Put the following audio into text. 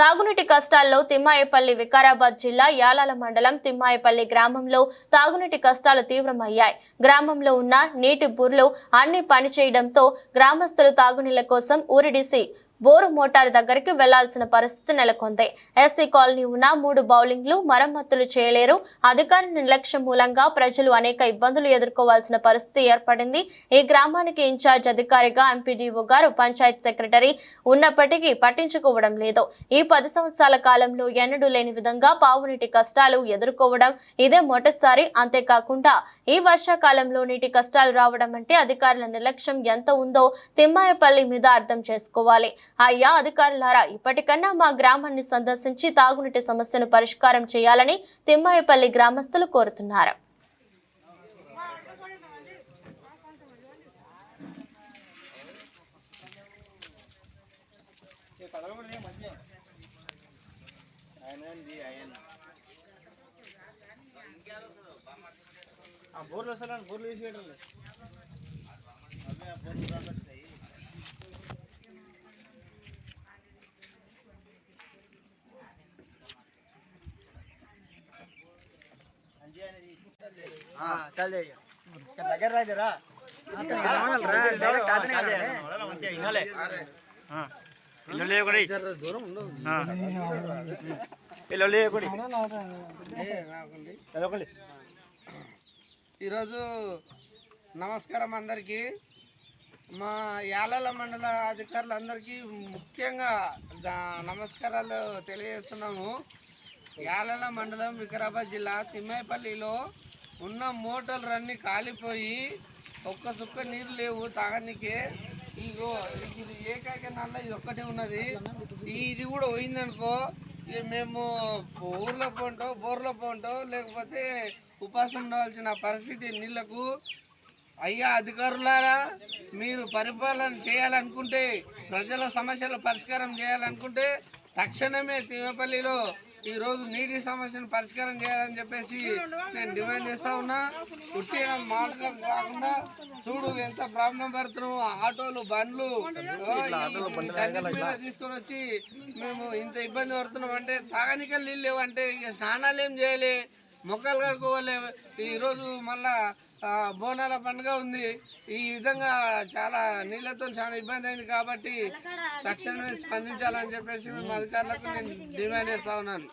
తాగునీటి కష్టాల్లో తిమ్మాయపల్లి వికారాబాద్ జిల్లా యాలాల మండలం తిమ్మాయపల్లి గ్రామంలో తాగునీటి కష్టాలు తీవ్రమయ్యాయి. గ్రామంలో ఉన్న నీటి బుర్లు అన్ని పనిచేయడంతో గ్రామస్తులు తాగునీళ్ల కోసం ఊరిడిసి బోరు మోటార్ దగ్గరికి వెళ్లాల్సిన పరిస్థితి నెలకొంది. ఎస్సీ కాలనీ ఉన్న 3 బౌలింగ్లు మరమ్మతులు చేయలేరు. అధికారుల నిర్లక్ష్యం మూలంగా ప్రజలు అనేక ఇబ్బందులు ఎదుర్కోవాల్సిన పరిస్థితి ఏర్పడింది. ఈ గ్రామానికి ఇన్ఛార్జ్ అధికారిగా ఎంపీడీఓ గారు పంచాయత్ సెక్రటరీ ఉన్నప్పటికీ పట్టించుకోవడం లేదు. ఈ 10 సంవత్సరాల కాలంలో ఎన్నడూ లేని విధంగా తాగునీటి కష్టాలు ఎదుర్కోవడం ఇదే మొదటిసారి. అంతేకాకుండా ఈ వర్షాకాలంలో నీటి కష్టాలు రావడం అంటే అధికారుల నిర్లక్ష్యం ఎంత ఉందో తిమ్మాయపల్లి మీద అర్థం చేసుకోవాలి. అయ్యా అధికారులారా, ఇప్పటికన్నా మా గ్రామాన్ని సందర్శించి తాగునీటి సమస్యను పరిష్కారం చేయాలని తిమ్మాయపల్లి గ్రామస్తులు కోరుతున్నారు. चल దగ్గర రాజరా ఈరోజు నమస్కారం అందరికీ. మా యాలాల మండల అధికారులందరికీ ముఖ్యంగా నమస్కారాలు తెలియజేస్తున్నాము. యాలాల మండలం వికారాబాద్ జిల్లా తిమ్మాయపల్లిలో ఉన్న మోటార్లన్నీ కాలిపోయి ఒక్క సుక్క నీరు లేవు తాగనికే. ఇగో ఇది ఏకైక నల్ల ఇది ఒక్కటే ఉన్నది. ఇది కూడా పోయిందనుకో మేము ఊర్లో పోంటో బోర్లో పోంటో లేకపోతే ఉపాసం ఉండవలసిన పరిస్థితి నీళ్లకు. అయ్యా అధికారులారా, మీరు పరిపాలన చేయాలనుకుంటే, ప్రజల సమస్యల పరిష్కారం చేయాలనుకుంటే తక్షణమే తిమ్మపల్లిలో ఈరోజు నీటి సమస్యను పరిష్కారం చేయాలని చెప్పేసి నేను డిమాండ్ చేస్తా ఉన్నా. పుట్టిన మాటలకు కాకుండా చూడు ఎంత ప్రాబ్లం పడుతున్నాము. ఆటోలు బండ్లు మీద తీసుకొని వచ్చి మేము ఇంత ఇబ్బంది పడుతున్నాం అంటే తాగనికే నీళ్ళు లేవంటే ఇక స్నానాలు ఏం చేయలే, మొక్కలు కడుక్కోవాలి. ఈరోజు మళ్ళా బోనాల పండుగ ఉంది. ఈ విధంగా చాలా నీళ్ళతో చాలా ఇబ్బంది అయింది కాబట్టి తక్షణమే స్పందించాలని చెప్పేసి మేము అధికారులకు నేను డిమాండ్ చేస్తా ఉన్నాను.